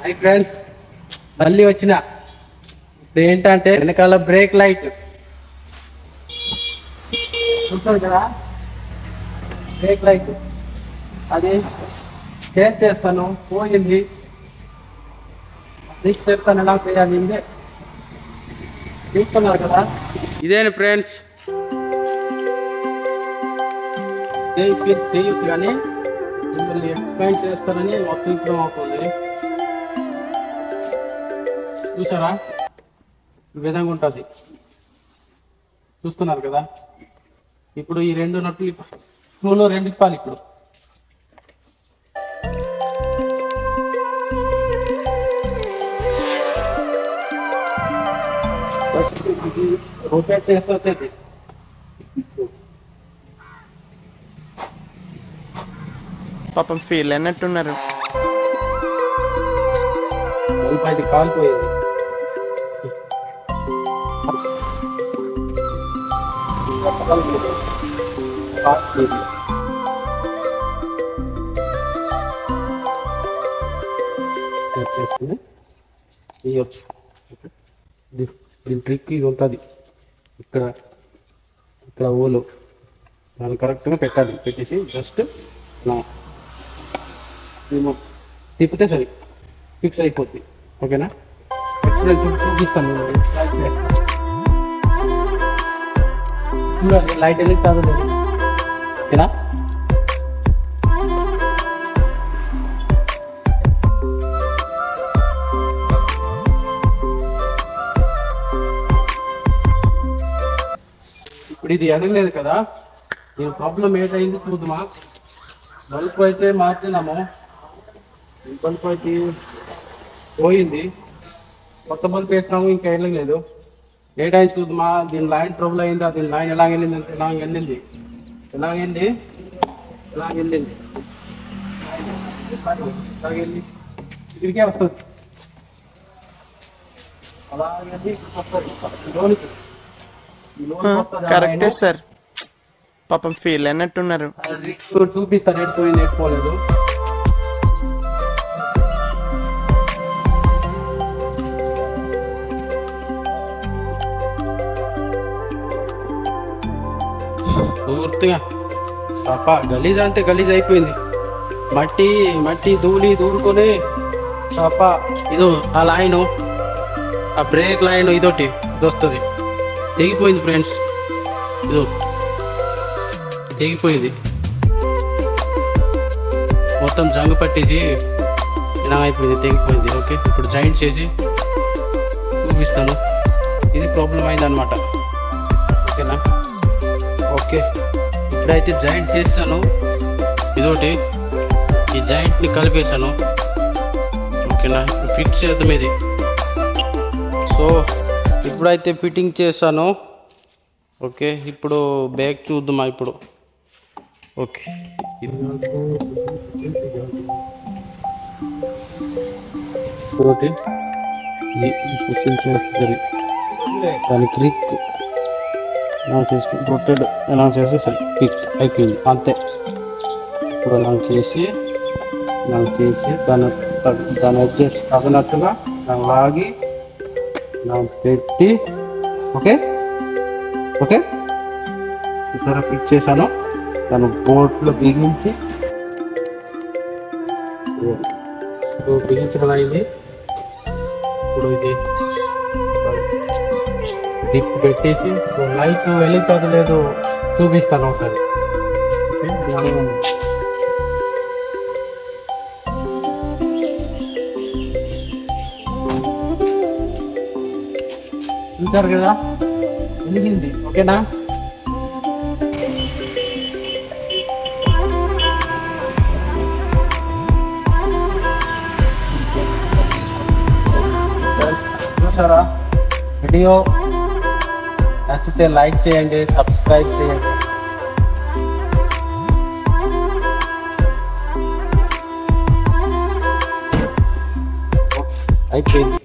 Hi friends, మళ్ళీ వచ్చిన. ఇప్పుడు ఏంటంటే వెనకాల బ్రేక్ లైట్ ఉంటుంది కదా, బ్రేక్ లైట్ అది చేంజ్ చేస్తాను. పోయింది, నీకు చెప్తాను ఎలా చేయాలి. ఇదే చూస్తున్నారు కదా, ఇదేనా ఫ్రెండ్స్. చేయొచ్చు కానీ మిమ్మల్ని ఎక్స్ప్లెయిన్ చేస్తానని మొత్తం ఇప్పుడు అవుతుంది. చూసారా, ఈ విధంగా ఉంటుంది. చూస్తున్నారు కదా. ఇప్పుడు ఈ రెండు నట్లు స్క్రూలో రెండు ఇప్పాలి. ఇప్పుడు రొటేట్ చేస్తే వచ్చేది. పాపం ఫీల్ అయినట్టున్నారు. ఇది కాలిపోయింది. తీయచ్చు. దీని ట్రిక్ ఇది ఉంటుంది. ఇక్కడ ఇక్కడ ఓలు దాన్ని కరెక్ట్గా పెట్టాలి. పెట్టేసి జస్ట్ తిప్పితే సరే ఫిక్స్ అయిపోద్ది. ఓకేనా, ఎక్స్ప్లెయిన్ చూపిస్తాను. చూడండి, లైట్ వెళ్ళి కాదు. ఓకేనా, ఇప్పుడు ఇది ఎదగలేదు కదా. దీని ప్రాబ్లం ఏంటైంది చూద్దామా. బల్బు అయితే మార్చినాము, బల్బు అయితే పోయింది. కొత్త బల్బు వేసినాము, ఇంకా వెళ్ళలేదు. ఏటైంది చూద్దామా. దీని లైన్ ట్రబుల్ అయిందా, దీని లైన్ ఎలా వెళ్ళింది అంటే వెళ్ళి ఇదికే వస్తుంది. అలాగే లోనికి కరెక్టే సార్, పాపం ఫీల్ అయినట్టున్నారు. చూపిస్తారు. ఎడిపోయింది, ఎడిపోలేదు. పూర్తిగా సపా గలీజ్ అంతే గలీజ్ అయిపోయింది. మట్టి మట్టి ధూళి దూరుకొని సపా. ఇదో ఆ లైను, ఆ బ్రేక్ లైన్ ఇదొకటి ఇది వస్తుంది. తెగిపోయింది ఫ్రెండ్స్, ఇదో తెగిపోయింది. మొత్తం జంగు పట్టేసి ఇలా అయిపోయింది, తెగిపోయింది. ఓకే, ఇప్పుడు జాయింట్ చేసి చూపిస్తాను. ఇది ప్రాబ్లం అయిందనమాట. ఓకేనా, ఓకే. ఇప్పుడైతే జాయింట్ చేస్తాను. ఇదోటి ఈ జాయింట్ని కలిపేసాను. ఓకేనా, ఫిట్ చేద్దాం ఇది. సో ఇప్పుడైతే ఫిట్టింగ్ చేస్తాను. ఓకే, ఇప్పుడు బ్యాగ్ చూద్దామా ఇప్పుడు. ఓకే, ఒకటి ఫిట్టింగ్ చేస్తుంది. దాని క్లిక్ ఎలా చేసుకుని రొటేట్ ఎలా చేస్తే సరే క్లిక్ అయిపోయింది అంతే. ఇప్పుడు ఎలా చేసి దాన్ని అడ్జస్ట్ తగినట్టుగా లాగి పెట్టి ఓకే ఓకే చూసారా, ఫిట్ చేశాను. దాన్ని బోట్లో బిగించి బిగించడం అయింది. ఇప్పుడు ఇది డిప్ పెట్టేసి లైట్ వెలుగుతుంది లేదు చూపిస్తాను ఒకసారి. చూసారు కదా, వెలిగింది. ఓకేనా, చూసారా. వీడియో నచ్చితే లైక్ చేయండి, సబ్స్క్రైబ్ చేయండి. అయిపోయింది.